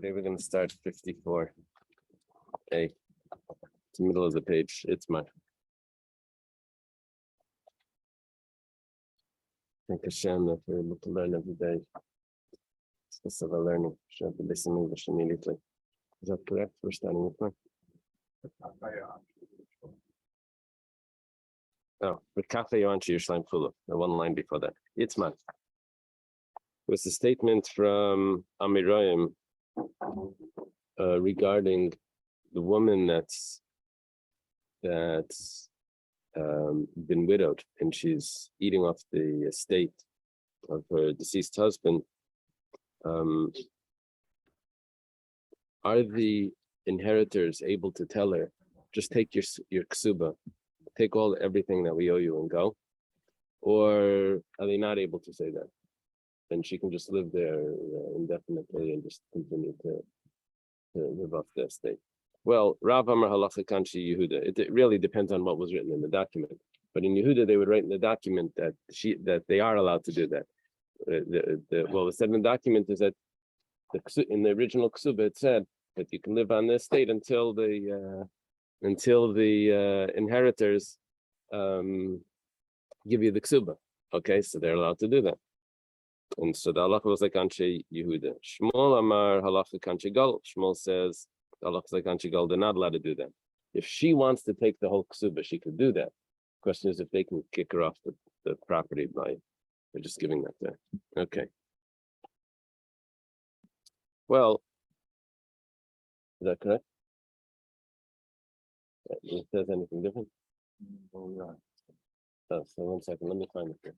Today we're going to start 54. Hey, it's the middle of the page. It's my. Thank Hashem that we're able to learn every day. It's this of our learning. Should have to listen English immediately. Is that correct? We're starting with one. Oh, with Cafe Yoanchi Yerushalayim Chulu, the one line before that. It's man. It was a statement from Amirayim regarding the woman that's been widowed and she's eating off the estate of her deceased husband. Are the inheritors able to tell her, just take your ksuba, take everything that we owe you and go? Or are they not able to say that? And she can just live there indefinitely and just continue to live off the estate. Well, Rav Amar Halacha Kanshi Yehuda. It really depends on what was written in the document. But in Yehuda, they would write in the document that they are allowed to do that. What was said in the document is that in the original ksuba it said that you can live on the estate until the inheritors give you the ksuba. Okay, so they're allowed to do that. And so the halacha was like Anshe Yehuda. Shmuel Amar Halacha Kanshi Gal. Shmuel says the halacha is like Anshe Gal. They're not allowed to do that. If she wants to take the whole ksuba, she could do that. Question is if they can kick her off the property by just giving that there. Okay. Well, is that correct? It says anything different? Oh, so 1 second. Let me find it here.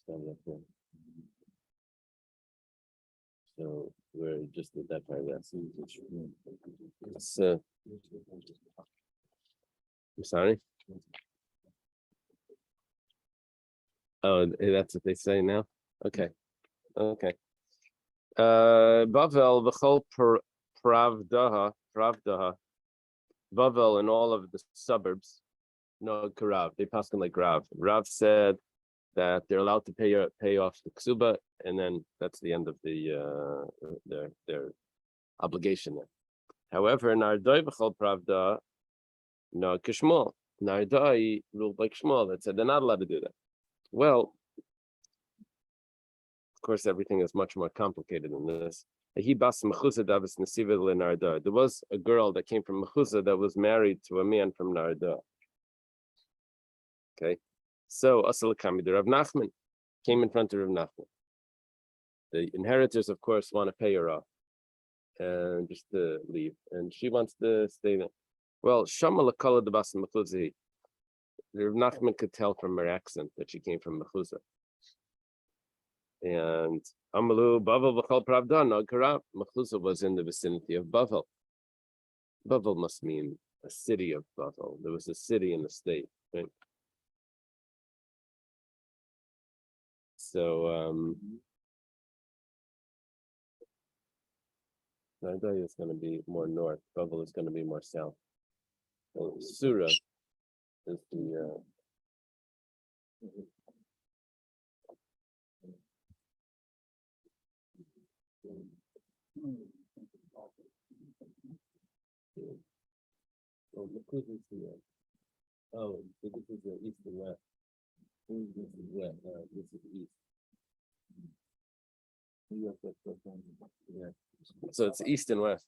Stand up here. So we're just at that paragraph. I'm sorry. Oh, that's what they say now. Okay. Bavel v'chol pravdaha. Bavel and all of the suburbs. No, Karav. They pass on like Rav. Rav said that they're allowed to pay off the ksuba, and then that's the end of their obligation there. However, Nardai v'chol pravda, no kishmol. Nardai ruled like Shmuel that said they're not allowed to do that. Well, of course, everything is much more complicated than this. There was a girl that came from Mechusa that was married to a man from Narda. Okay, so Asal Kami, the Rav Nachman came in front of Rav Nachman. The inheritors, of course, want to pay her off and just to leave, and she wants to stay there. Well, Shama Lakala the Bas Mechusa. Rav Nachman could tell from her accent that she came from Mechusa. And Amalu Bavel v'chol pravda no karav. Mechusa was in the vicinity of Bavel. Bavel must mean a city of Bavel. There was a city in the state, right? So Nardai is going to be more north. Bavel is going to be more south. Well, Surah is the so this is the so this is the east and west. This is west. This is east. Yeah. So it's east and west.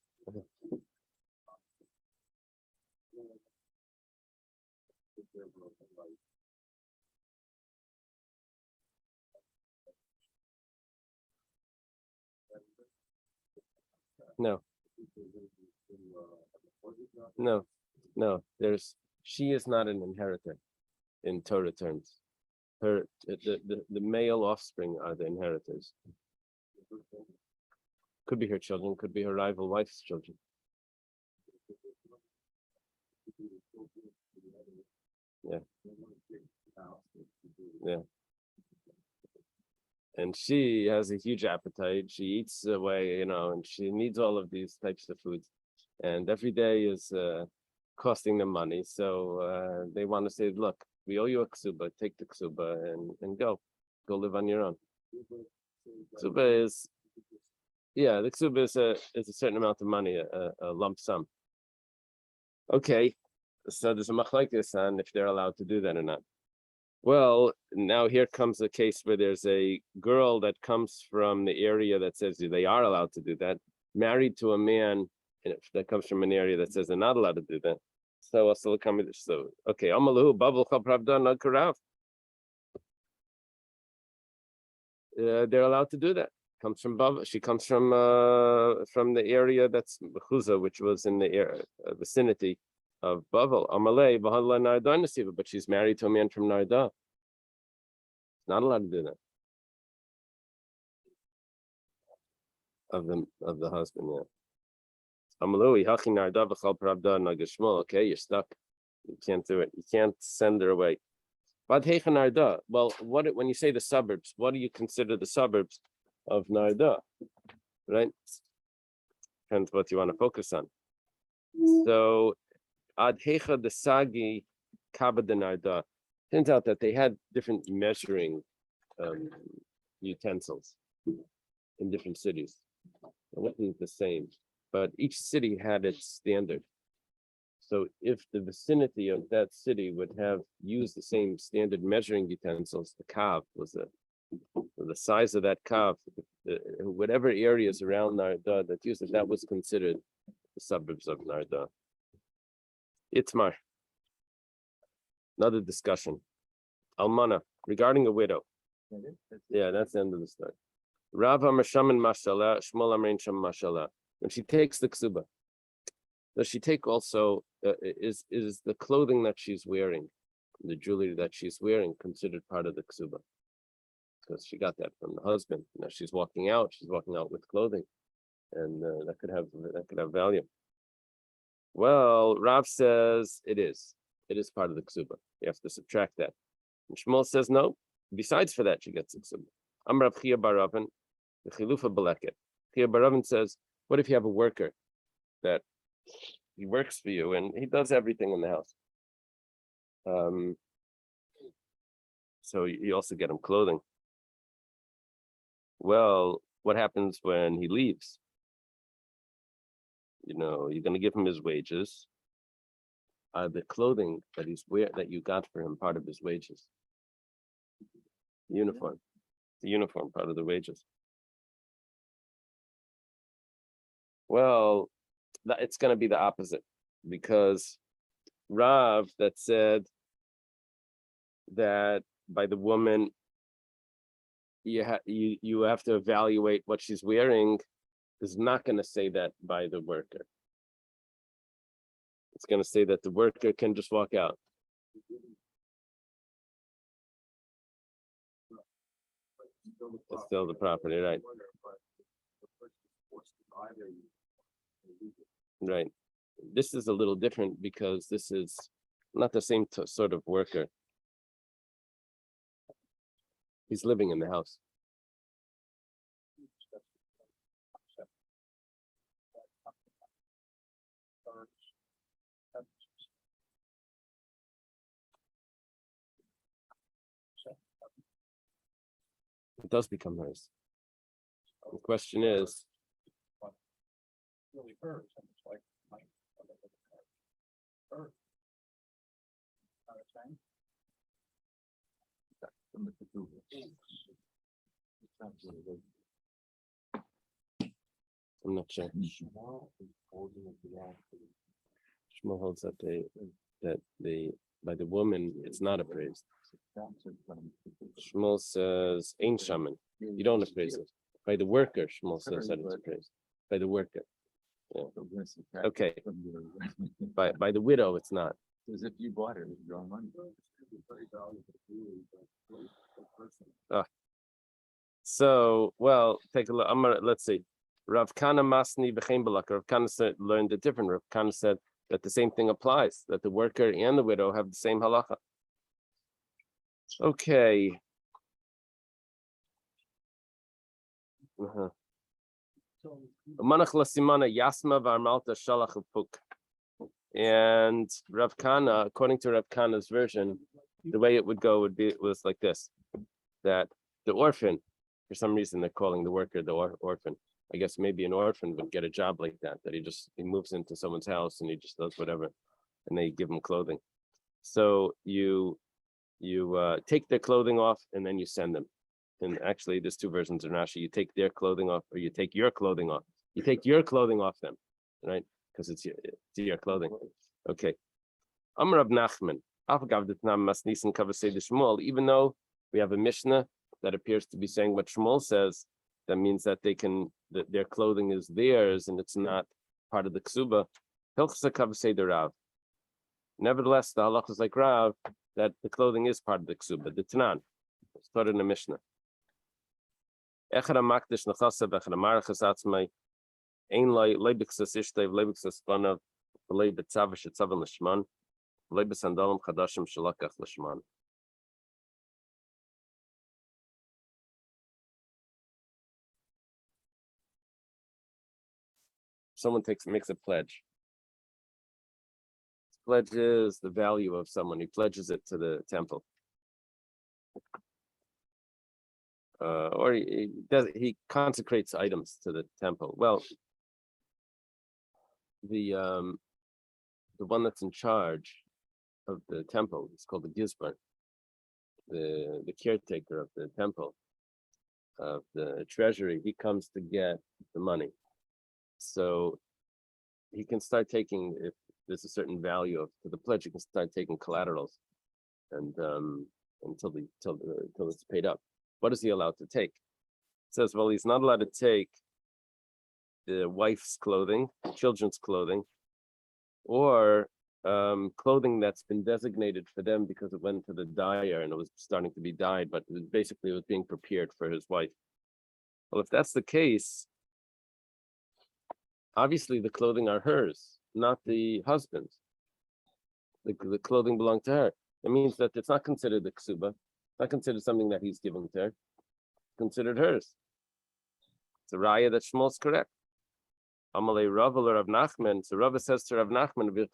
No. She is not an inheritor in Torah terms. The male offspring are the inheritors. Could be her children, could be her rival wife's children. Yeah. And she has a huge appetite. She eats away, and she needs all of these types of foods. And every day is costing them money. So they want to say, look, We owe you a ksuba. Take the ksuba and go live on your own. Ksuba is, yeah, the ksuba is a certain amount of money, a lump sum. Okay, so there's a machlokes on if they're allowed to do that or not. Well, now here comes a case where there's a girl that comes from the area that says they are allowed to do that, married to a man that comes from an area that says they're not allowed to do that. So okay, Amalu Babul Pravda Nagkarav. They're allowed to do that. Comes from Bavel. She comes from the area that's Chuza, which was in the vicinity of Bavel. Amalei Bahadla Narda Nasiva, but she's married to a man from Narda. Not allowed to do that. Of the husband, yeah. Amalui Hachi Narda V'chal Pravda Nagashmol. Okay, you're stuck. You can't do it. You can't send her away. But Narda. Well, when you say the suburbs, what do you consider the suburbs of Narda? Right? Depends what you want to focus on. So Ad Hecha the Sagi Kabad Narda. Turns out that they had different measuring utensils in different cities. It wasn't the same, but each city had its standard. So if the vicinity of that city would have used the same standard measuring utensils, the kav was the size of that kav, whatever areas around Narda that used it, that was considered the suburbs of Narda. Itmar. Another discussion. Almana, regarding a widow. Yeah, that's the end of the story. Rav Amershaman Mashallah, Shmuel Amrein Sham Mashallah. When she takes the ksuba, does she take also, is the clothing that she's wearing, the jewelry that she's wearing, considered part of the ksuba? Because she got that from the husband. Now she's walking out with clothing, and that could have value. Well, Rav says it is part of the ksuba. You have to subtract that. And Shmuel says no. Besides for that, she gets the ksuba. Amrav Chia Baravin, the Chilufa Beleket. Chia Baravin says, what if you have a worker that he works for you and he does everything in the house? So you also get him clothing. Well, what happens when he leaves? You're going to give him his wages. The clothing that that you got for him, part of his wages. Uniform. The uniform, part of the wages. Well, it's going to be the opposite, because Rav that said that by the woman you have to evaluate what she's wearing is not going to say that by the worker. It's going to say that the worker can just walk out. It's still the property, right? Right. This is a little different because this is not the same sort of worker. He's living in the house. It does become hers. The question is, I'm not sure. Shmuel holds that by the woman it's not appraised. Shmuel says ain't shaman. You don't appraise it. By the worker, Shmuel says that it's appraised. By the worker. Yeah. Okay. By the widow, it's not. As if you bought it with your own money. So, well, take a look. Let's see. Rav Kana Masni B'chein Balak. Rav Kana learned it different. Rav Kana said that the same thing applies, that the worker and the widow have the same halacha. Okay. And Rav Kana, according to Rav Kana's version, the way it would go was like this, that the orphan, for some reason they're calling the worker the orphan. I guess maybe an orphan would get a job like that he moves into someone's house and he just does whatever, and they give him clothing. So you take their clothing off and then you send them. And actually, there's two versions in Rashi. You take their clothing off, or you take your clothing off. You take your clothing off them, right? Because it's your clothing. Okay. Amar Rab Nachman. Even though we have a Mishnah that appears to be saying what Shmuel says, that means that that their clothing is theirs and it's not part of the ksuba. Nevertheless, the halach is like Rav that the clothing is part of the ksuba. The Tanan, it's taught in the Mishnah. Someone makes a pledge. Pledges the value of someone. He pledges it to the temple. Or he consecrates items to the temple. Well, the one that's in charge of the temple is called the Gizbar, the caretaker of the temple, of the treasury. He comes to get the money, so he can start taking, if there's a certain value to the pledge, he can start taking collaterals, and until it's paid up. What is he allowed to take? It says, well, he's not allowed to take the wife's clothing, children's clothing, or clothing that's been designated for them because it went to the dyer and it was starting to be dyed, but it was being prepared for his wife. Well, if that's the case, obviously the clothing are hers, not the husband's. The clothing belonged to her. It means that it's not considered the ksuba, not considered something that he's giving to her, considered hers. It's a raya that Shmuel's correct. Amalei Rav or Rav Nachman. So Rav says to Rav Nachman, if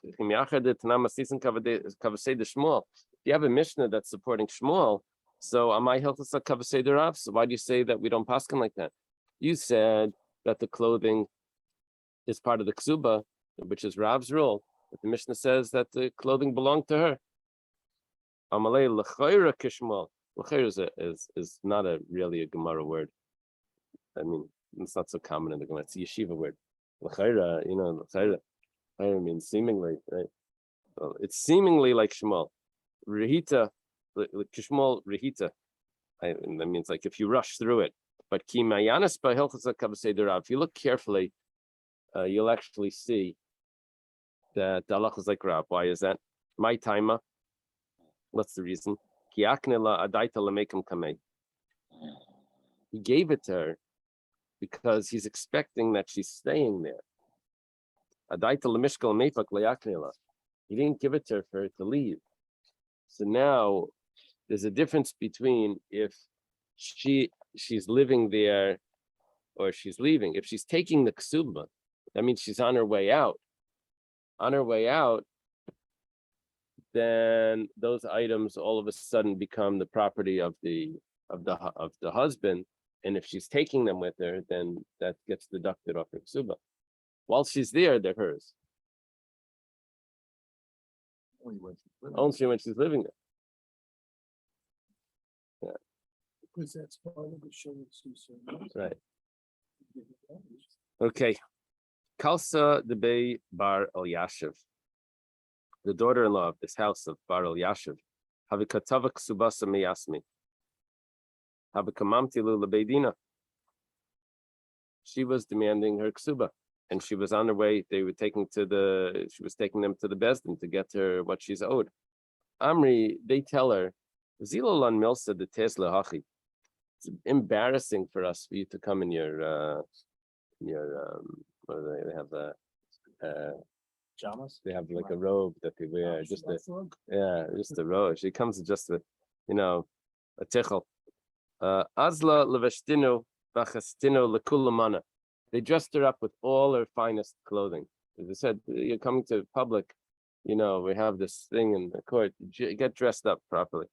you have a Mishnah that's supporting Shmuel, so Amai Hilchas Kavasei de Rav. So why do you say that we don't paskin like that? You said that the clothing is part of the ksuba, which is Rav's rule. But the Mishnah says that the clothing belonged to her. Amalei L'chayra Kishmuel. L'chayra is not really a Gemara word. I mean, it's not so common in the Gemara. It's a yeshiva word. L'chayra, l'chayra means seemingly, right? Well, it's seemingly like Shmuel. Rehita, Kishmuel Rehita. That means like if you rush through it. But Ki Mayanis B'Hilchas Kavasei de Rav. If you look carefully, you'll actually see that the halach is like Rav. Why is that? My timer. What's the reason? He gave it to her because he's expecting that she's staying there. He didn't give it to her for her to leave. So now there's a difference between if she's living there or she's leaving. If she's taking the ksuba, that means she's on her way out. On her way out, then those items all of a sudden become the property of the husband, and if she's taking them with her, then that gets deducted off her ksuba. While she's there, they're hers. Only when she's living there. Yeah. Because that's part of the show. Right. Okay. Kalsa Debei Bar El Yashiv, the daughter-in-law of this house of Bar El Yashiv, Havikatava Ksubasa Meyasmi, Havikamamti Lu Lebeidina. She was demanding her ksuba, and she was on her way. She was taking them to the Besdin to get her what she's owed. Amri, they tell her, Zilolan Milsa de Tesla Hachi. It's embarrassing for you to come in your what do they have Pajamas? they have like a robe that they wear, just a robe. She comes just with, a tichel. Azla leveshtinu v'chastinu lekulamana. They dressed her up with all her finest clothing. As I said, you're coming to public, we have this thing in the court. Get dressed up properly.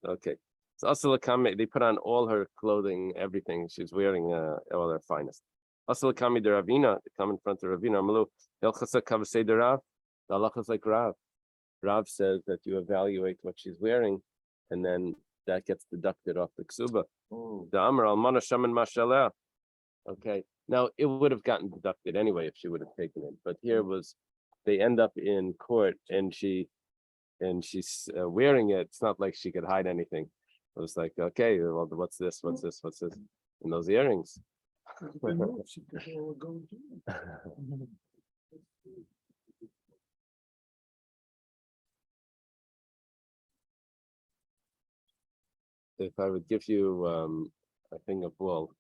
Okay. So also they put on all her clothing, everything. She's wearing all her finest. Also Lakami de Ravina, they come in front of Ravina. Amalu, Elchasa Kavasei de Rav. The halacha is like Rav. Rav says that you evaluate what she's wearing, and then that gets deducted off the ksuba. The Amar Almana Shaman Mashallah. Okay. Now it would have gotten deducted anyway if she would have taken it, but here was they end up in court and she's wearing it. It's not like she could hide anything. It was like, okay, well, what's this? What's this? What's this? And those earrings. If I would give you a thing of wool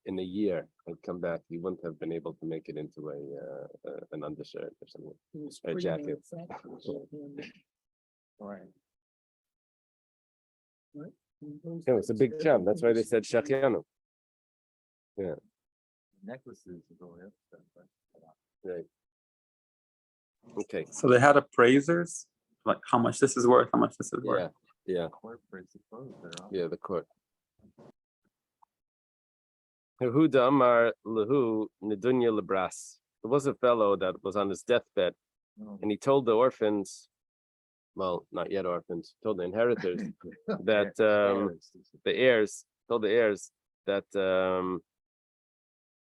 in a year, I'd come back, you wouldn't have been able to make it into an undershirt or something. A jacket. Right. It was a big job. That's why they said shachianu. Yeah. Necklaces is all that stuff, right? Right. Okay. So they had appraisers, like how much this is worth, how much this is Yeah. worth. Yeah. Corporate suppose they're all. Yeah. The court. Yehuda Amar Lehu Nedunya Lebras. There was a fellow that was on his deathbed, and he told the orphans, well, not yet orphans, told the inheritors that told the heirs that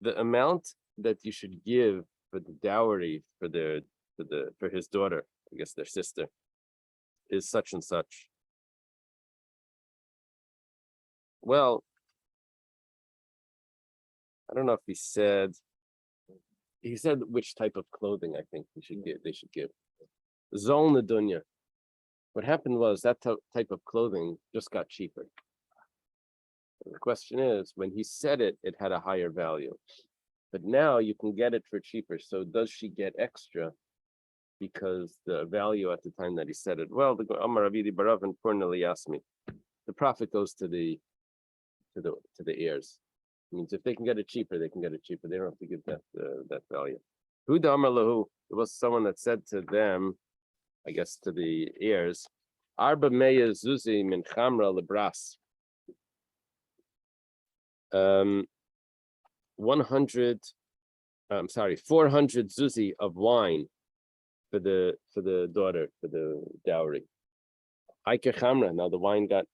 the amount that you should give for the dowry for his daughter, I guess their sister, is such and such. Well, I don't know if he said which type of clothing I think they should give. Zol Nedunya. What happened was that type of clothing just got cheaper. The question is, when he said it, it had a higher value. But now you can get it for cheaper. So does she get extra because the value at the time that he said it? Well, the Amar Avidi Barav and Purnali asked me. The profit goes to the heirs. It means if they can get it cheaper, they can get it cheaper. They don't have to give that value. Huda Amar Lahu, it was someone that said to them, I guess to the heirs, Arba Meya Zuzi min Chamra Lebras. 400 zuzi of wine for the daughter, for the dowry. Ike Chamra, now the wine got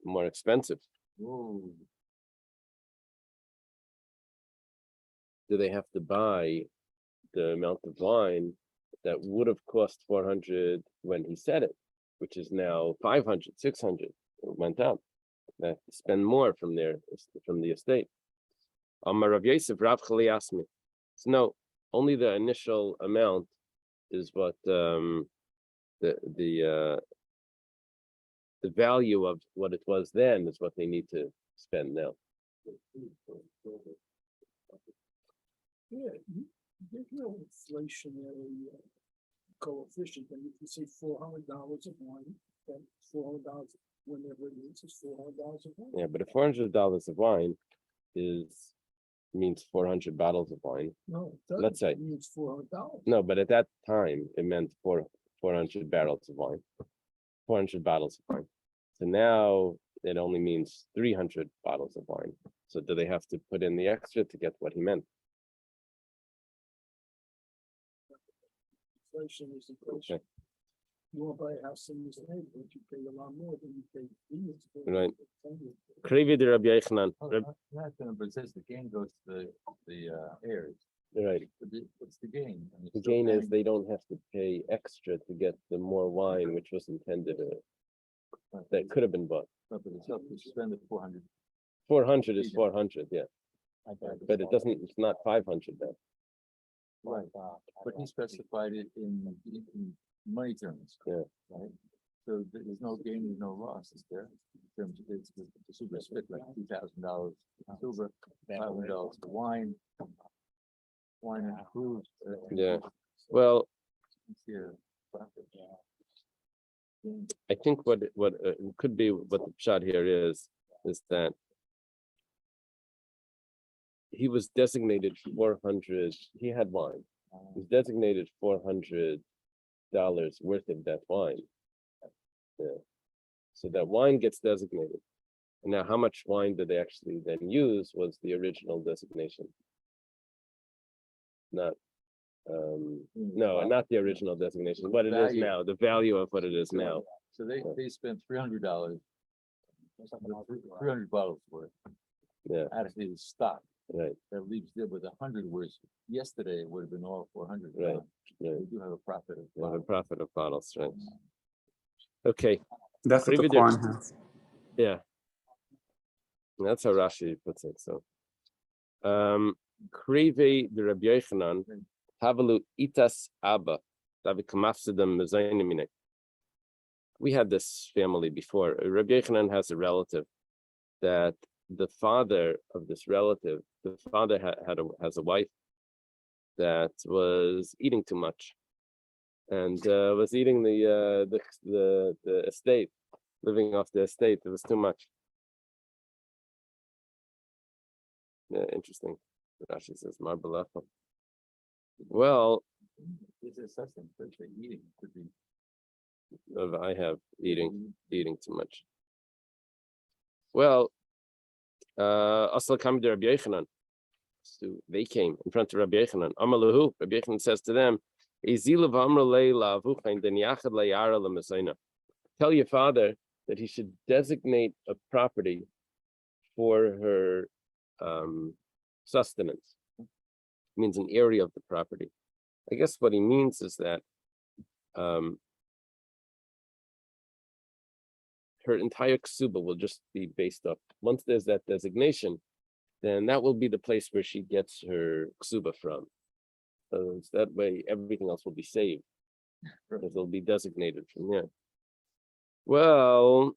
more expensive. Ooh. Do they have to buy the amount of wine that would have cost 400 when he said it, which is now 500, 600? It went up. They have to spend more from the estate. Amar Rav Yosef, Rav Chali asked me. So no, only the initial amount is what the value of what it was then is what they need to spend now. Yeah, there's no inflationary coefficient. And if you say $400 of wine, then $400 whenever it is $400 of wine. Yeah, but if $400 of wine means 400 bottles of wine. No, it doesn't. Let's say. It means $400. No, but at that time it meant 400 barrels of wine, 400 bottles of wine. So now it only means 300 bottles of wine. So do they have to put in the extra to get what he meant? Inflation is inflation. Okay. You want to buy a house in this neighborhood, you pay a lot more than you pay fees for. Right. Krevi de Rabbi Yochanan. Not gonna, but it says the gain goes to the heirs. Right. What's the gain? I mean, The still gain is paying- they don't have to pay extra to get the more wine, which was intended that could have been bought. No, but it's up, you spend the 400. 400 is 400, yeah, I got it. but it's not 500 then. Right, but he specified it in money terms. Yeah. Right, so there's no gain, there's no loss, is there? In terms of it's the super split, like $2,000 silver, $500 for wine. Wine and food. Yeah. Well, Yeah. Profit. I think what could be what the shot here is that he was designated 400. He had wine. He was designated 400 worth of that wine. Yeah. So that wine gets designated. And now how much wine did they actually then use was the original designation. Not no, not the original designation, what it is Value. now, the value of what it is now. So they spent $300, 300 bottles worth. Yeah. Out of his stock. Right, That leaves them with 100, whereas yesterday it would have been all 400. Right, right. We do have a profit of. Well, the profit of bottles, right? Okay, That's what the Maybe corn has. yeah. That's how Rashi puts it. So, Kreve the Rabbi Yochanan, Havalu Itas Abba, we had this family before. Rabbi Yochanan has a relative that the father of this relative, the father has a wife that was eating too much, and was eating the estate, living off the estate. It was too much. Yeah, interesting. Rashi says Marbalacha. Well, It's a sustenance, but the eating could be. I have eating too much. Well, Asla Kamid Rabbi Yochanan. So they came in front of Rabbi Yochanan. Amalahu, Rabbi Yochanan says to them, tell your father that he should designate a property for her sustenance. It means an area of the property. I guess what he means is that her entire ksuba will just be based off. Once there's that designation, then that will be the place where she gets her ksuba from. So that way, everything else will be saved, because it'll be designated from there. Well,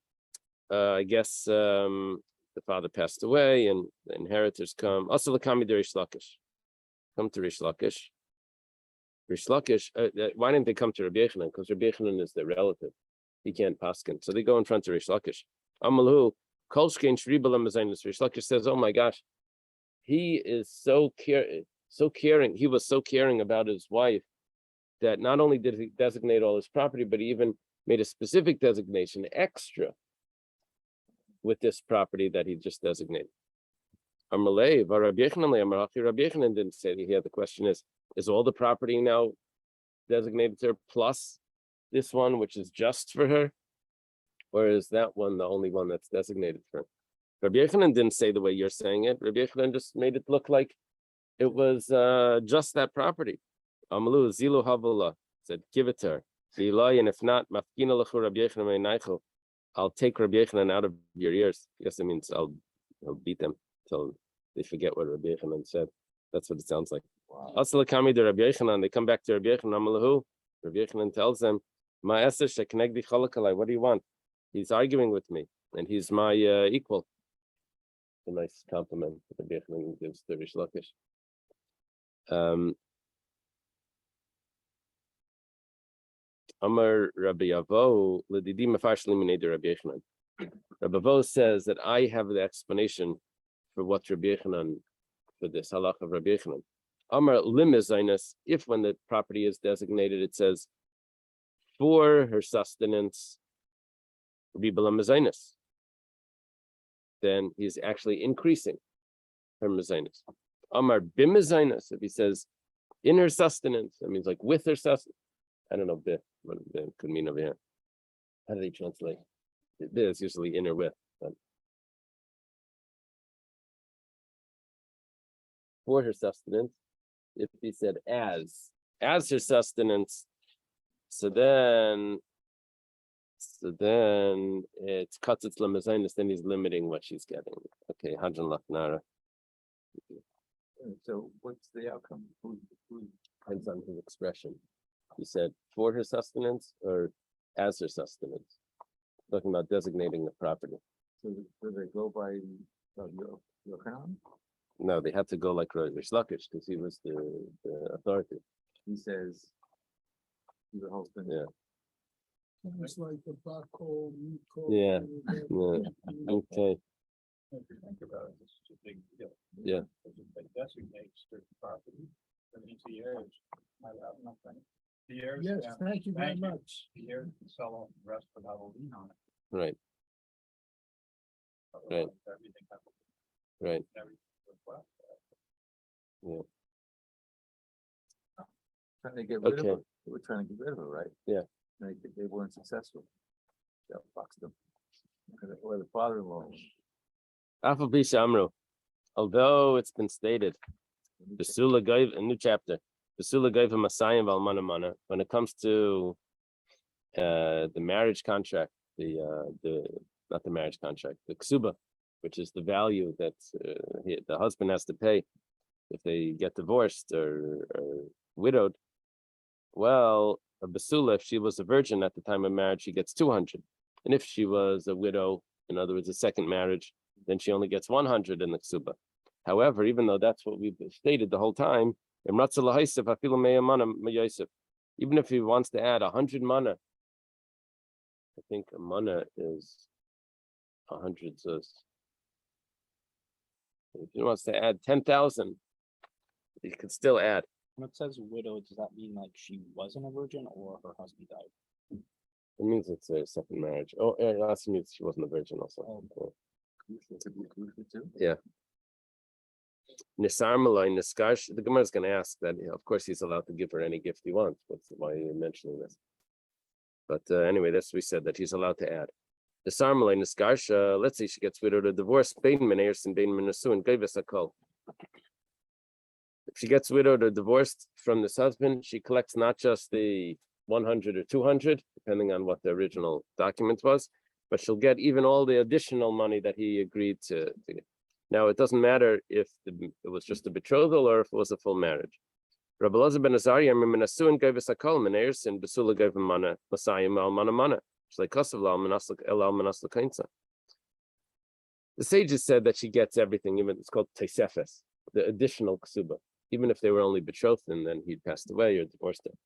I guess the father passed away, and the inheritors come. Also, come to Rish Lakish. Rish Lakish. Why didn't they come to Rabbi Yochanan? Because Rabbi Yochanan is their relative. He can't paskin. So they go in front of Rish Lakish. Amalu, Kolshkein Shribalam Mazainus. Rish Lakish says, "Oh my gosh, he is so caring. He was so caring about his wife that not only did he designate all his property, but he even made a specific designation extra with this property that he just designated." Amalei, Rabbi Yochanan didn't say that here. The question is all the property now designated to her plus this one, which is just for her, or is that one the only one that's designated for her? Rabbi Yochanan didn't say the way you're saying it. Rabbi Yochanan just made it look like it was just that property. Amalu Zilu Havula said, give it to her. And if not, I'll take Rabbi Yochanan out of your ears. I guess it means I'll beat them till they forget what Rabbi Yochanan said. That's what it sounds like. Asla Kami de Rabbi Yochanan, they come back to Rabbi Yochanan. Amalahu. Rabbi Yochanan tells them, what do you want? He's arguing with me, and he's my equal. A nice compliment that Rabbi Yochanan gives to Rish Lakish. Amar Rabbi Avo, L'didi Mefashli Minei de Rabbi Yochanan. Rabbi Avo says that I have the explanation for what Rabbi Yochanan, for this halach of Rabbi Yochanan. Amar Limizainas, if when the property is designated, it says for her sustenance, Ribala Mizainas, then he's actually increasing her Mizainas. Amar Bimizainas, if he says in her sustenance, that means like with her sustenance. I don't know what it could mean over here. How do they translate? It's usually in or with. But for her sustenance, if he said as her sustenance, so then it cuts its limazainis, then he's limiting what she's getting. Okay, Hajan Lachnara. So what's the outcome? Who Depends on his expression. He said for her sustenance or as her sustenance. Talking about designating the property. So do they go by your Yochanan? No, they had to go like Rish Lakish because he was the authority. He says the whole thing. Yeah. It's like the Bako, Miko. Yeah. Okay. If you think about it, this is a big deal. Yeah. Because if they designate certain property, then each year might have nothing. The heirs. Yes, yeah, thank you very thank much. The heirs can sell off the rest without a lien on it. Right, Right. Everything has right, everything was left. Trying to get rid of Okay. her. They were trying to get rid of her, right? Yeah. And they weren't successful. Yeah, boxed them. Or the father-in-law. Afal Bisha Amru. Although it's been stated, Basula gave a new chapter. Basula gave him a Masayim Valmana Mana. When it comes to the marriage contract, the not the marriage contract, the ksuba, which is the value that the husband has to pay if they get divorced or widowed. Well, a basula, if she was a virgin at the time of marriage, she gets 200, and if she was a widow, in other words, a second marriage, then she only gets 100 in the ksuba. However, even though that's what we've stated the whole time, even if he wants to add 100 mana, I think a mana is 100 zuz. If he wants to add 10,000, he could still add. When it says widow, does that mean like she wasn't a virgin or her husband died? It means it's a second marriage. Oh, it also means she wasn't a virgin also. Yeah. Nisar Malay Niskash, the Gemara is going to ask that, of course, he's allowed to give her any gift he wants. Why are you mentioning this? But anyway, that's what we said, that he's allowed to add. Nisar Malay Niskash, let's say she gets widowed or divorced, Bein Meneirs and Bein Menasu and Gaivis Akol. If she gets widowed or divorced from this husband, she collects not just the 100 or 200, depending on what the original document was, but she'll get even all the additional money that he agreed to get. Now, it doesn't matter if it was just a betrothal or if it was a full marriage. Rabbi Elazar ben Azariah, Menasu gave us a call, Meneirs and Basula gave him mana, Masayim al mana mana. It's like Kosovo al manaslik el al manaslik kainsa. The sages said that she gets everything, even it's called Tesefes, the additional ksuba, even if they were only betrothed and then he'd passed away or divorced her.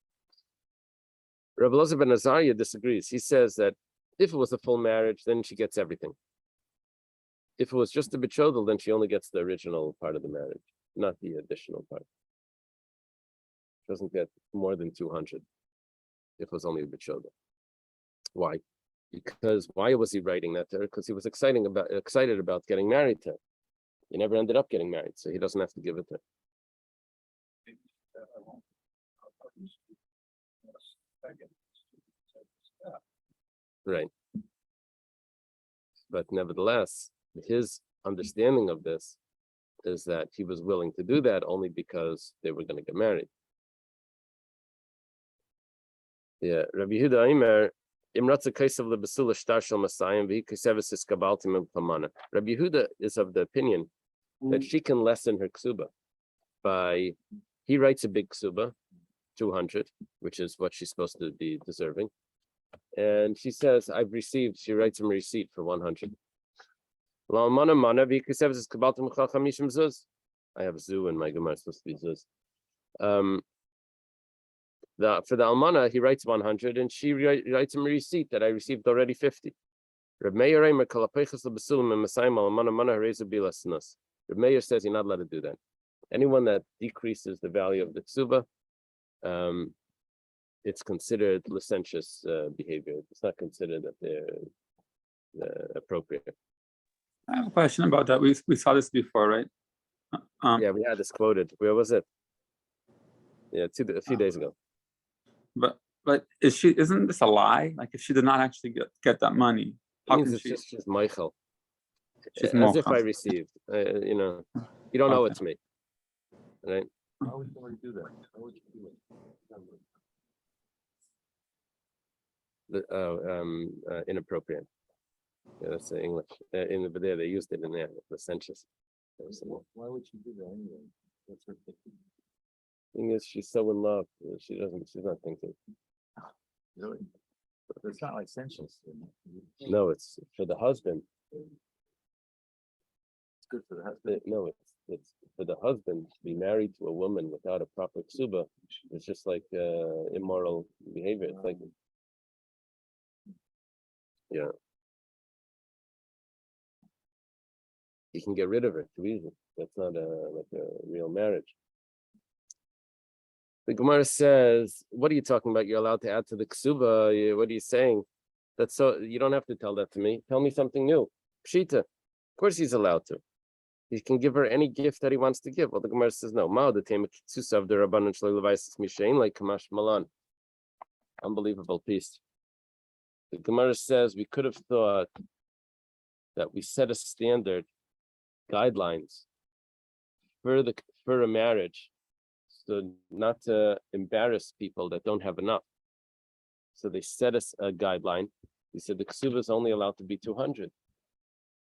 Rabbi Elazar ben Azariah disagrees. He says that if it was a full marriage, then she gets everything. If it was just a betrothal, then she only gets the original part of the marriage, not the additional part. She doesn't get more than 200 if it was only a betrothal. Why? Because why was he writing that to her? Because he was excited about getting married to her. He never ended up getting married, so he doesn't have to give it to her. Right. But nevertheless, his understanding of this is that he was willing to do that only because they were going to get married. Yeah, Rabbi Yehuda Aimer, Imratza Kaisav lebasula shtar shel Masayim v'hi kaisevis is kabaltim pamana. Rabbi Yehuda is of the opinion that she can lessen her ksuba by, he writes a big ksuba, 200, which is what she's supposed to be deserving. And she says, she writes him a receipt for 100. I have a zoo in my Gemara, it's supposed to be zuz. For the Almana, he writes 100, and she writes him a receipt that I received already 50. Reb Meir says you're not allowed to do that. Anyone that decreases the value of the ksuba, it's considered licentious behavior. It's not considered that they're appropriate. I have a question about that. We saw this before, right? Yeah, we had this quoted. Where was it? Yeah, a few days ago. But isn't this a lie? Like if she did not actually get that money, It how means can it's she? just she's Michael. She's As if mocha. I received. You don't owe it to me, right? Why would somebody do that? Why would you do it? Inappropriate. Yeah, that's the English. But there they used it in there, licentious. Why would she do that anyway? That's her thinking. Thing is, she's so in love. She's not thinking. Really? But it's not like sensuous. No, it's for the husband. It's good for the husband. No, it's for the husband to be married to a woman without a proper ksuba. It's just like immoral behavior. It's like, yeah, you can get rid of her too easy. That's not like a real marriage. The Gemara says, what are you talking about? You're allowed to add to the ksuba. What are you saying? That's so, you don't have to tell that to me. Tell me something new. Pshita. Of course he's allowed to. He can give her any gift that he wants to give. Well, the Gemara says, no. Mao the tema kitsusa of the Rabbanan Shalei Levaisis Mishain like Kamash Malan. Unbelievable piece. The Gemara says we could have thought that we set a standard guidelines for a marriage, so not to embarrass people that don't have enough. So they set us a guideline. They said the ksuba is only allowed to be 200.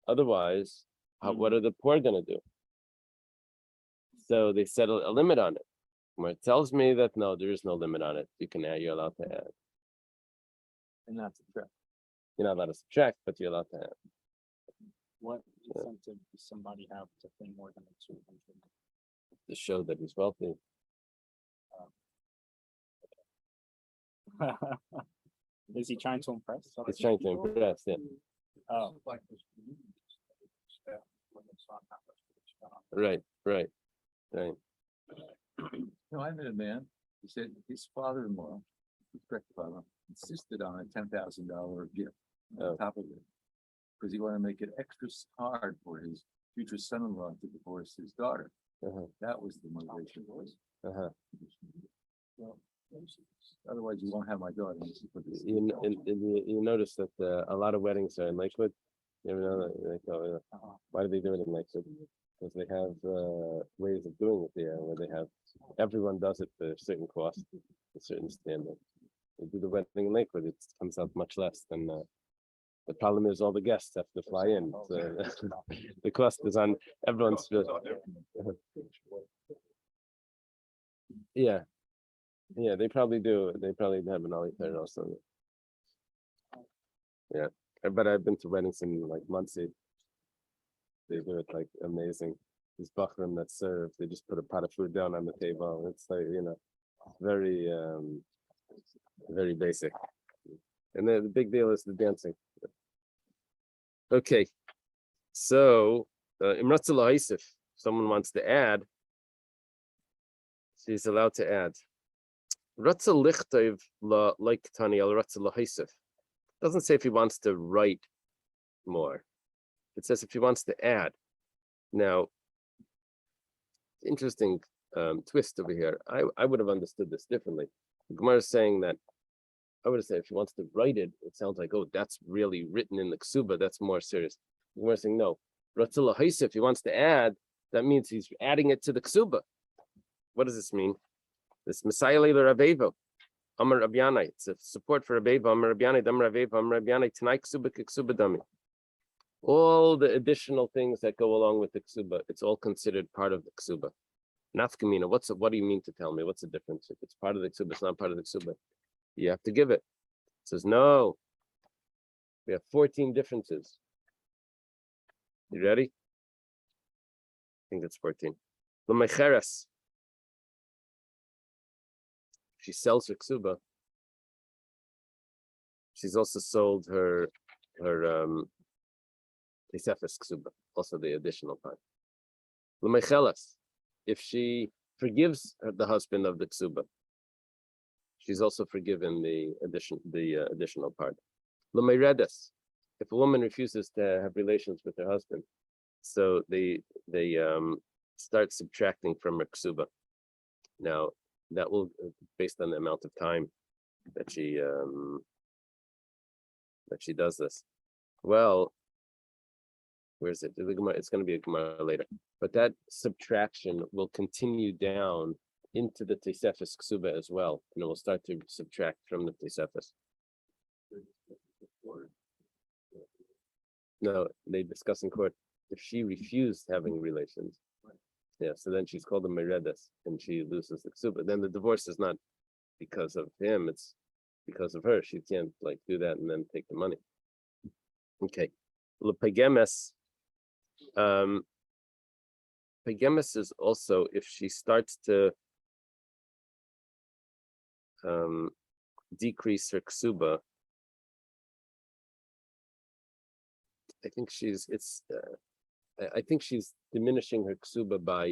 Otherwise, what are the poor going to do? So they set a limit on it. Where it tells me that no, there is no limit on it. You can add, you're allowed to add. And that's a trap. You're not allowed to subtract, but you're allowed to add. What incentive does somebody have to pay more than 200? To show that he's wealthy. Is he trying to impress? other He's trying to people? impress, yeah. Oh, Like this. When it's not that much, it's not. Right. No, I met a man, he said his father-in-law, his correct father, insisted on a $10,000 gift Oh. on top of it. Because he wanted to make it extra hard for his future son-in-law to divorce his daughter. Uh-huh. That was the motivation was. Uh-huh. Well, otherwise you won't have my daughter. This is what this- You notice that a lot of weddings are in Lakewood. You ever know that? Like, oh, why do they do it in Lakewood? Because they have ways of doing it there where they have everyone does it for a certain cost, a certain standard. They do the wedding in Lakewood, it comes out much less than the problem is all the guests have to fly in. So the cost is on everyone's. Yeah. Yeah, they probably do. They probably have an olive also. Yeah, but I've been to weddings in like Muncie. They do it like amazing. These bachrim that serve, they just put a pot of food down on the table. It's like, very, very basic. And then the big deal is the dancing. Okay, so Imratzah La'isif, someone wants to add, she's allowed to add. Ratza lichtov like Tani al Ratza La'isif. Doesn't say if he wants to write more. It says if he wants to add. Now, interesting twist over here. I would have understood this differently. The Gemara is saying that I would have said if he wants to write it, it sounds like, oh, that's really written in the ksuba. That's more serious. The Gemara is saying no. Ratzah La'isif, if he wants to add, that means he's adding it to the ksuba. What does this mean? This Messiah Leila Ravevo. Amar Rabyanai. It's a support for Ravevo. Amar Rabyanai, Dam Ravevo, Amar Rabyanai, Tanai ksuba ksuba dami. All the additional things that go along with the ksuba, it's all considered part of the ksuba. Nafkamina, what do you mean to tell me? What's the difference? If it's part of the ksuba, it's not part of the ksuba. You have to give it. It says, no. We have 14 differences. You ready? I think it's 14. L'mecheres. She sells her ksuba. She's also sold her Tesefes ksuba, also the additional part. L'mechelas. If she forgives the husband of the ksuba, she's also forgiven the additional part. L'meiredes. If a woman refuses to have relations with her husband, so they start subtracting from her ksuba. Now that will, based on the amount of time that she does this. Well, where is it? It's going to be a Gemara later, but that subtraction will continue down into the Tesefes ksuba as well, and it will start to subtract from the Tesefes. No, they discuss in court if she refused having relations. Yeah, so then she's called a meredes and she loses the ksuba. Then the divorce is not because of him, it's because of her. She can't like do that and then take the money. Okay. Lepegemes. Pegemes is also if she starts to decrease her ksuba. I think she's diminishing her ksuba by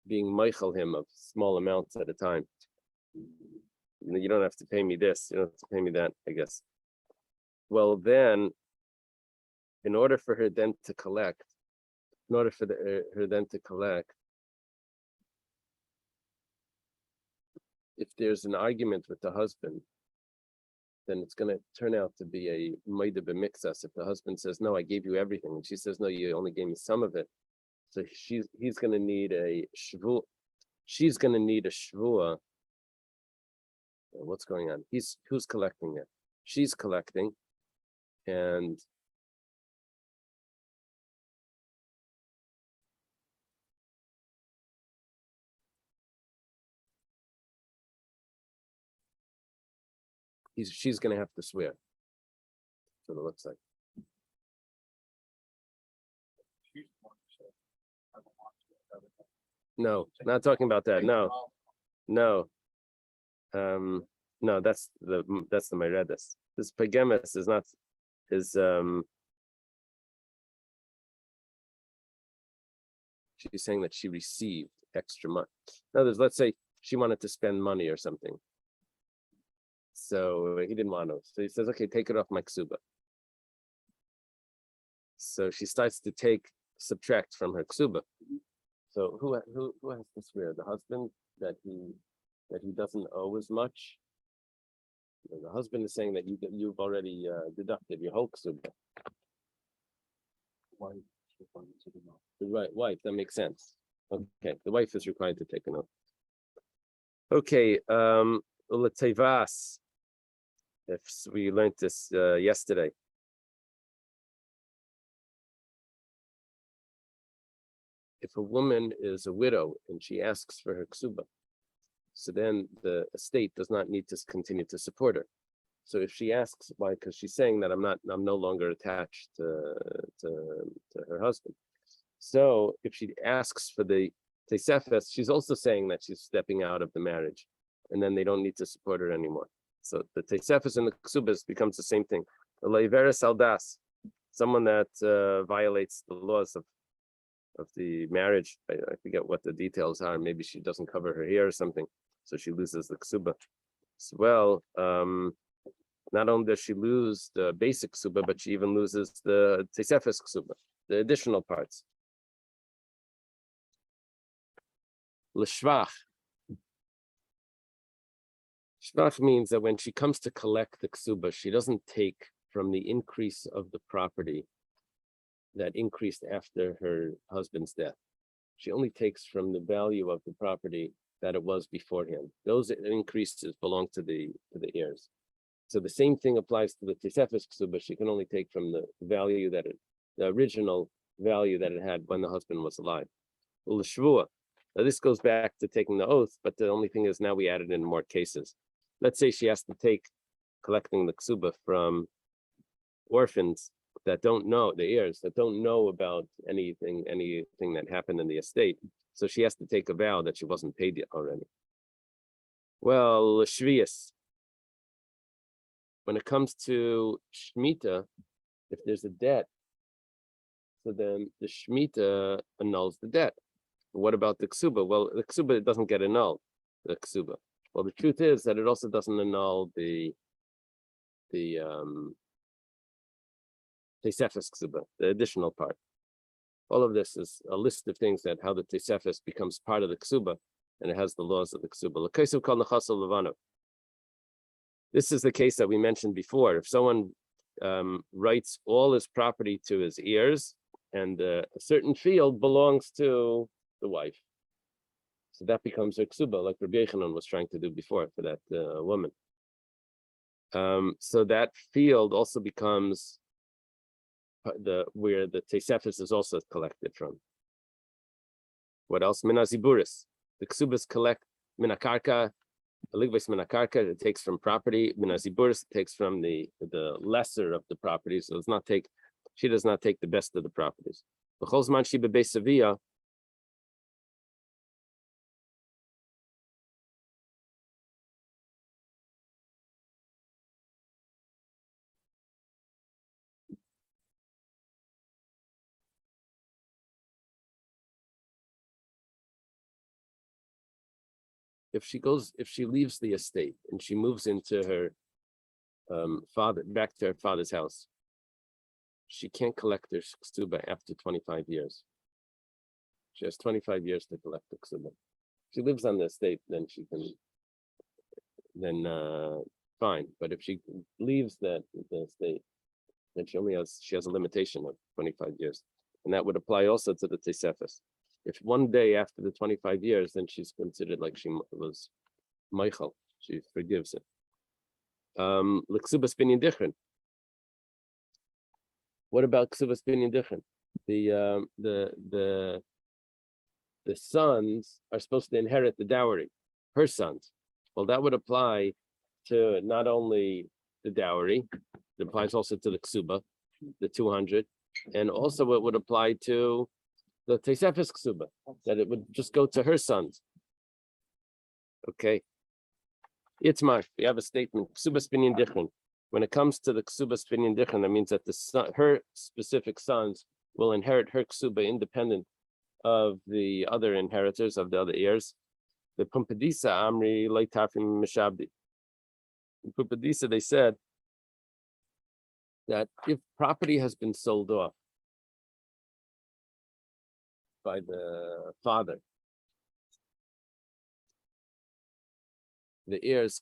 being meichel him of small amounts at a time. You don't have to pay me this, you don't have to pay me that, I guess. Well, then, in order for her then to collect, if there's an argument with the husband, then it's going to turn out to be a moide b'mixas. If the husband says, no, I gave you everything, and she says, no, you only gave me some of it. So he's going to need a shvu. She's going to need a shvua. What's going on? Who's collecting it? She's collecting, and she's going to have to swear. That's what it looks like. She's the one who said, I don't want to have it. No, not talking about that. No. No, no, that's the Meredith. This Pagemis is not she's saying that she received extra money. In other words, let's say she wanted to spend money or something. So he didn't want to. So he says, okay, take it off my ksuba. So she starts to subtract from her ksuba. So who has to swear? The husband that he doesn't owe as much. The husband is saying that you've already deducted your whole ksuba. The right wife, that makes sense. Okay, the wife is required to take an oath. Okay, ulatevas. If we learned this yesterday. If a woman is a widow and she asks for her ksuba, so then the estate does not need to continue to support her. So if she asks why, because she's saying that I'm no longer attached to her husband. So if she asks for the tesefes, she's also saying that she's stepping out of the marriage, and then they don't need to support her anymore. So the tesefes and the ksubas becomes the same thing. The leiveres aldas, someone that violates the laws of the marriage. I forget what the details are. Maybe she doesn't cover her hair or something, so she loses the ksuba. Well, not only does she lose the basic ksuba, but she even loses the tesefes ksuba, the additional parts. L'shvach. Shvach means that when she comes to collect the ksuba, she doesn't take from the increase of the property that increased after her husband's death. She only takes from the value of the property that it was beforehand. Those increases belong to the heirs. So the same thing applies to the tesefes ksuba. She can only take from the value the original value that it had when the husband was alive. L'shvua. Now this goes back to taking the oath, but the only thing is now we added in more cases. Let's say she has to take collecting the ksuba from orphans that don't know, the heirs that don't know about anything that happened in the estate. So she has to take a vow that she wasn't paid yet already. Well, shvius. When it comes to shmita, if there's a debt, so then the shmita annuls the debt. What about the ksuba? Well, the ksuba doesn't get annulled, the ksuba. Well, the truth is that it also doesn't annul the tesefes ksuba, the additional part. All of this is a list of things that how the tesefes becomes part of the ksuba, and it has the laws of the ksuba. This is the case that we mentioned before. If someone writes all his property to his heirs, and a certain field belongs to the wife, so that becomes her ksuba, like Rabbi Yechanan was trying to do before for that woman. So that field also becomes where the tesefes is also collected from. What else? Minaziburis. The ksubas collect minakarka, aligves minakarka. It takes from property. Minaziburis takes from the lesser of the properties. So she does not take the best of the properties. B'cholzman she bebeis sevilla. if she leaves the estate and she moves into her back to her father's house, she can't collect her ksuba after 25 years. She has 25 years to collect the ksuba. She lives on the estate, then she can, fine. But if she leaves the estate, then she has a limitation of 25 years. And that would apply also to the Tesefes. If one day after the 25 years, then she's considered like she was Michael, she forgives it. L'ksubas binyan dichrin. What about ksubas binyan dichrin? The sons are supposed to inherit the dowry, her sons. Well, that would apply to not only the dowry, it applies also to the ksuba, the 200, and also it would apply to the Tesefes ksuba, that it would just go to her sons. Okay. It's marked. We have a statement, ksubas binyan dichrin. When it comes to the ksubas binyan dichrin, that means that her specific sons will inherit her ksuba independent of the other inheritors, of the other heirs. The Pumpadisa Amri Leitafim Mishabdi. In Pumpadisa, they said that if property has been sold off by the father, the heirs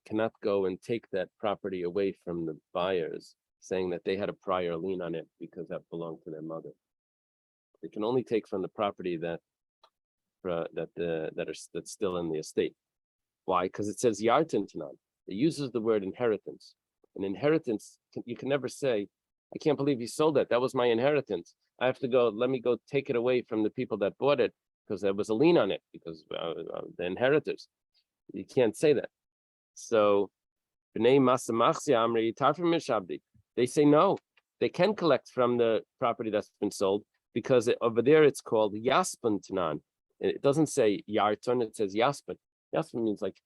cannot go and take that property away from the buyers, saying that they had a prior lien on it because that belonged to their mother. They can only take from the property that's still in the estate. Why? Because it says yartin tanan. It uses the word inheritance. An inheritance, you can never say, I can't believe you sold that. That was my inheritance. I have to go, let me go take it away from the people that bought it because there was a lien on it because the inheritors. You can't say that. So, they say no, they can collect from the property that's been sold because over there it's called yaspin tanan. It doesn't say yarton, it says yaspin. Yaspin means like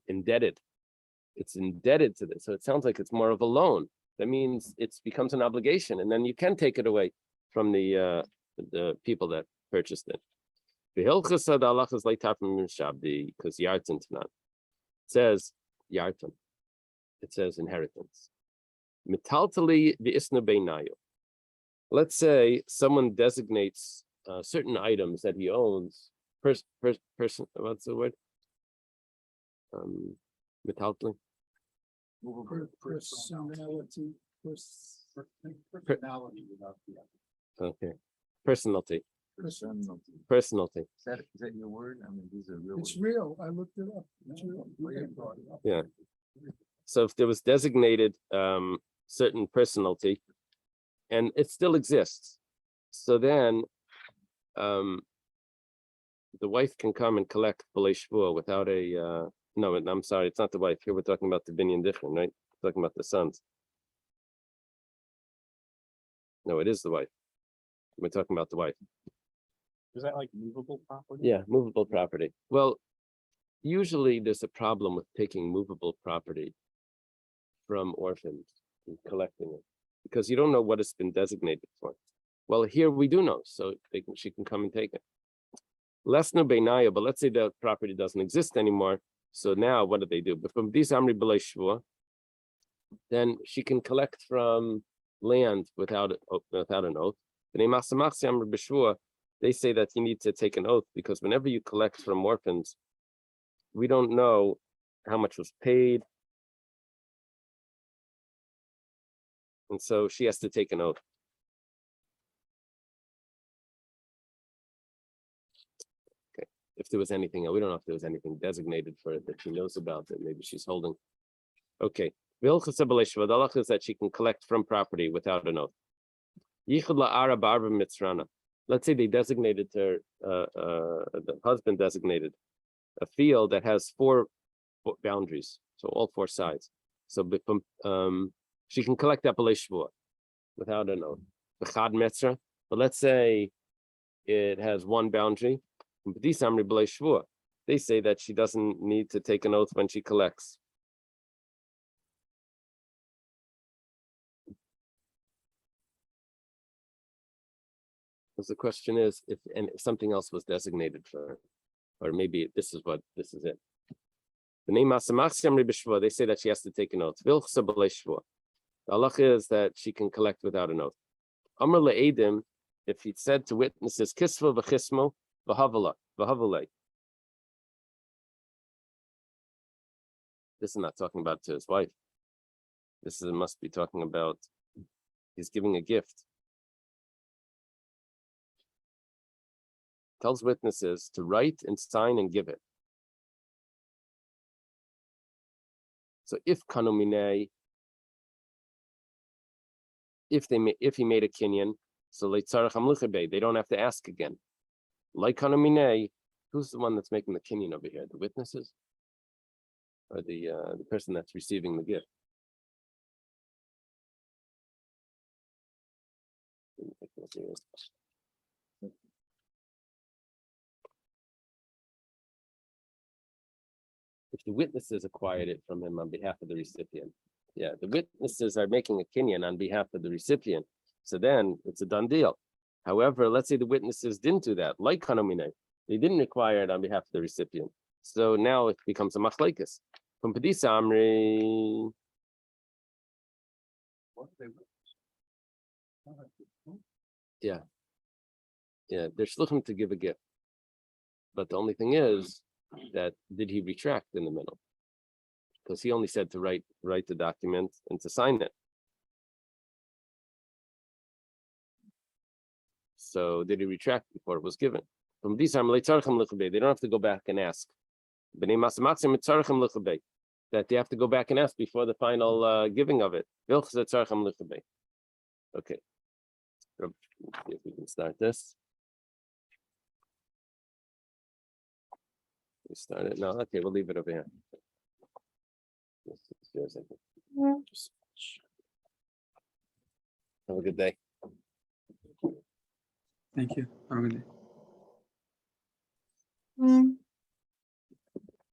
indebted. It's indebted to this. So it sounds like it's more of a loan. That means it becomes an obligation, and then you can take it away from the people that purchased it. Because yarton tanan. It says yarton. It says inheritance. Metaltali v'isna beinayu. Let's say someone designates certain items that he owns. Person. What's the word? Metaltali. Personality. Personality without the. Okay. Personality. Personality. Personality. Is that your word? I mean, these are real. It's real. I looked it up. It's real. Yeah. So if there was designated certain personality, and it still exists, so then the wife can come and collect b'lei shvua without a no. I'm sorry, it's not the wife. Here we're talking about the binyan dichrin, right? We're talking about the sons. No, it is the wife. We're talking about the wife. Is that like movable property? Yeah, movable property. Well, usually there's a problem with taking movable property from orphans and collecting it because you don't know what it's been designated for. Well, here we do know, so she can come and take it. Lesno beinaya, but let's say the property doesn't exist anymore. So now what do they do? But from these amri b'lei shvua, then she can collect from land without an oath. They say that you need to take an oath because whenever you collect from orphans, we don't know how much was paid. And so she has to take an oath. Okay. If there was anything, we don't know if there was anything designated for it that she knows about that maybe she's holding. Okay. The halach is that she can collect from property without an oath. Let's say they designated her, the husband designated a field that has four boundaries, so all four sides. So she can collect that b'lei shvua without an oath. But let's say it has one boundary. They say that she doesn't need to take an oath when she collects. Because the question is if something else was designated for her. or maybe this is it. The name Asamachsiam Ribishva, they say that she has to take an oath. Vilchsa b'lei shvua. The halacha is that she can collect without an oath. Amr le'edim, if he said to witnesses, Kisva v'chismo v'havalei. This is not talking about to his wife. Must be talking about he's giving a gift. Tells witnesses to write and sign and give it. So if kanomine, if he made a kinyan, so leitzarach amluchebe, they don't have to ask again. Like kanomine, who's the one that's making the kinyan over here? The witnesses, or the person that's receiving the gift? If the witnesses acquired it from him on behalf of the recipient, yeah, the witnesses are making a kinyan on behalf of the recipient, so then it's a done deal. However, let's say the witnesses didn't do that, like kanomine, they didn't acquire it on behalf of the recipient, so now it becomes a machlekes. From Padisa Amri, yeah, they're shluchim to give a gift, but the only thing is that did he retract in the middle? Because he only said to write the document and to sign it. So did he retract before it was given? From these they don't have to go back and ask. That they have to go back and ask before the final giving of it. Okay. Let's see if we can start this. We start it now. Okay, we'll leave it over here. Have a good day. Thank you. Have a good day.